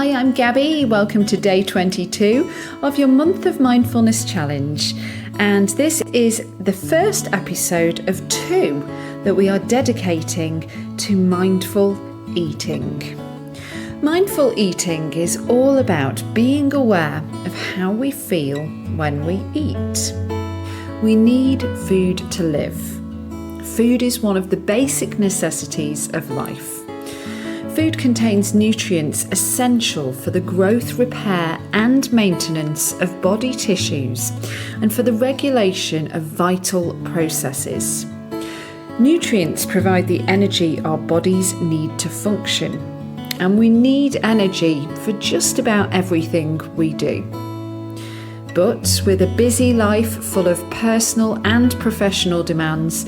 Hi, I'm Gabby. Welcome to day 22 of your Month of Mindfulness Challenge. And this is the first episode of 2 that we are dedicating to mindful eating. Mindful eating is all about being aware of how we feel when we eat. We need food to live. Food is one of the basic necessities of life. Food contains nutrients essential for the growth, repair and maintenance of body tissues and for the regulation of vital processes. Nutrients provide the energy our bodies need to function, and we need energy for just about everything we do. But with a busy life full of personal and professional demands,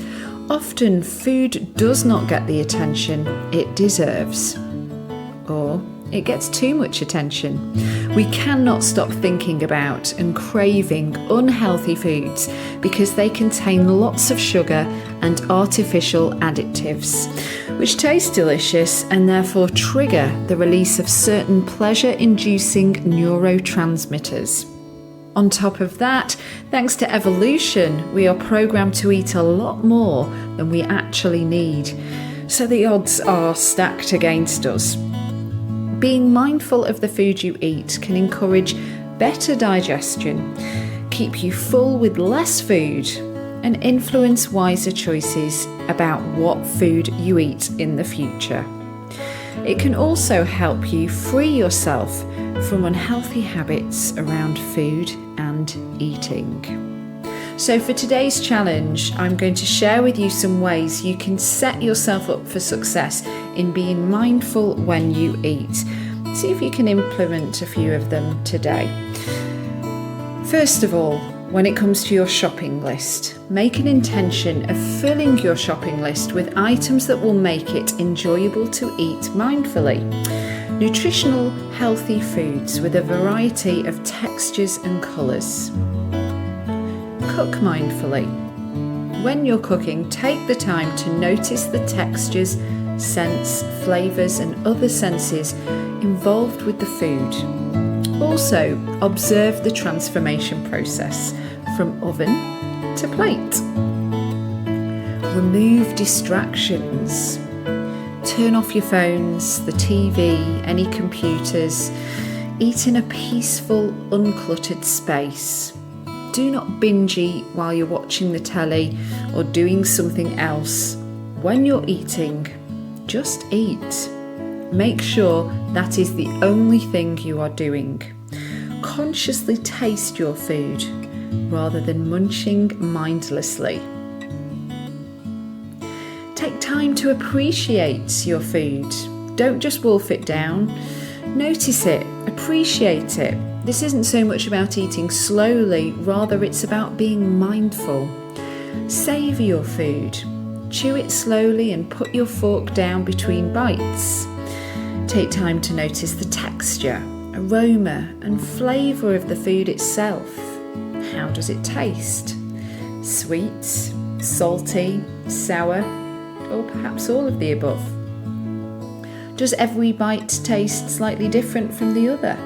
often food does not get the attention it deserves. Or it gets too much attention. We cannot stop thinking about and craving unhealthy foods because they contain lots of sugar and artificial additives, which taste delicious and therefore trigger the release of certain pleasure-inducing neurotransmitters. On top of that, thanks to evolution, we are programmed to eat a lot more than we actually need, so the odds are stacked against us. Being mindful of the food you eat can encourage better digestion, keep you full with less food, and influence wiser choices about what food you eat in the future. It can also help you free yourself from unhealthy habits around food and eating. So for today's challenge, I'm going to share with you some ways you can set yourself up for success in being mindful when you eat. See if you can implement a few of them today. First of all, when it comes to your shopping list, make an intention of filling your shopping list with items that will make it enjoyable to eat mindfully. Nutritional, healthy foods with a variety of textures and colours. Cook mindfully. When you're cooking, take the time to notice the textures, scents, flavours and other senses involved with the food. Also, observe the transformation process from oven to plate. Remove distractions. Turn off your phones, the TV, any computers. Eat in a peaceful, uncluttered space. Do not binge eat while you're watching the telly or doing something else. When you're eating, just eat. Make sure that is the only thing you are doing. Consciously taste your food rather than munching mindlessly. Take time to appreciate your food. Don't just wolf it down. Notice it, appreciate it. This isn't so much about eating slowly, rather it's about being mindful. Savour your food. Chew it slowly and put your fork down between bites. Take time to notice the texture, aroma and flavour of the food itself. How does it taste? Sweet, salty, sour, or perhaps all of the above? Does every bite taste slightly different from the other?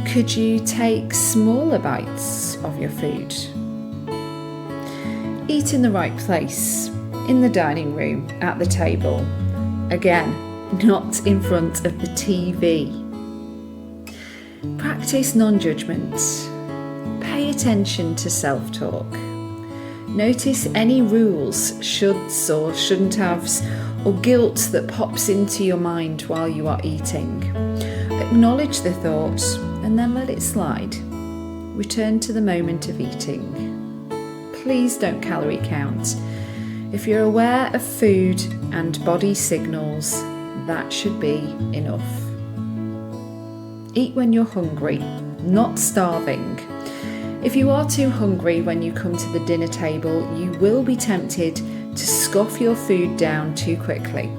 Could you take smaller bites of your food? Eat in the right place, in the dining room, at the table. Again, not in front of the TV. Practice non-judgment. Pay attention to self-talk. Notice any rules, shoulds or shouldn't haves, or guilt that pops into your mind while you are eating. Acknowledge the thought and then let it slide. Return to the moment of eating. Please don't calorie count. If you're aware of food and body signals, that should be enough. Eat when you're hungry, not starving. If you are too hungry when you come to the dinner table, you will be tempted to scoff your food down too quickly.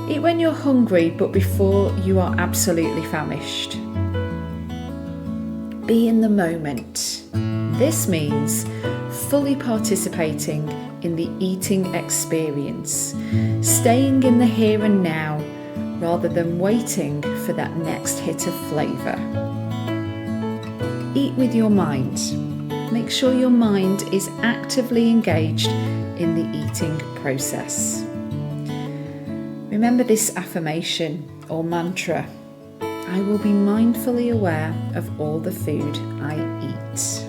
Eat when you're hungry, but before you are absolutely famished. Be in the moment. This means fully participating in the eating experience, staying in the here and now, rather than waiting for that next hit of flavour. Eat with your mind. Make sure your mind is actively engaged in the eating process. Remember this affirmation or mantra: I will be mindfully aware of all the food I eat.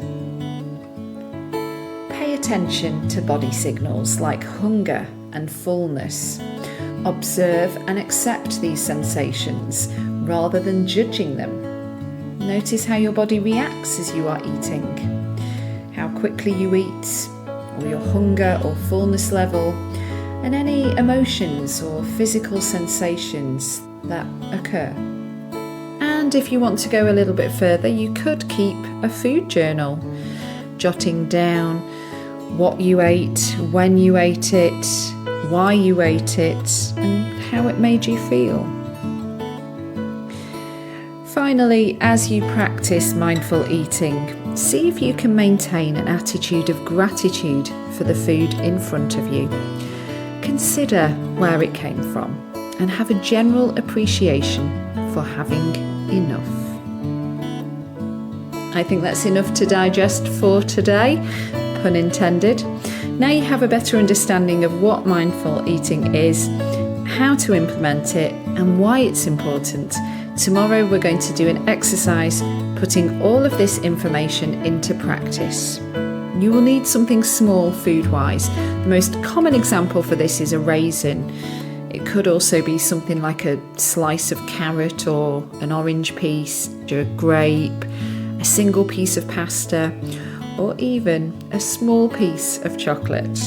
Pay attention to body signals like hunger and fullness. Observe and accept these sensations rather than judging them. Notice how your body reacts as you are eating, how quickly you eat, or your hunger or fullness level, and any emotions or physical sensations that occur. And if you want to go a little bit further, you could keep a food journal, jotting down what you ate, when you ate it, why you ate it, and how it made you feel. Finally, as you practice mindful eating, see if you can maintain an attitude of gratitude for the food in front of you. Consider where it came from and have a general appreciation for having enough. I think that's enough to digest for today, pun intended. Now you have a better understanding of what mindful eating is, how to implement it, and why it's important. Tomorrow we're going to do an exercise putting all of this information into practice. You will need something small food-wise. The most common example for this is a raisin. It could also be something like a slice of carrot or an orange piece, a grape, a single piece of pasta, or even a small piece of chocolate.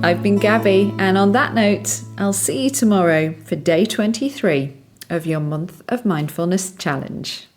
I've been Gabby, and on that note, I'll see you tomorrow for day 23 of your Month of Mindfulness Challenge.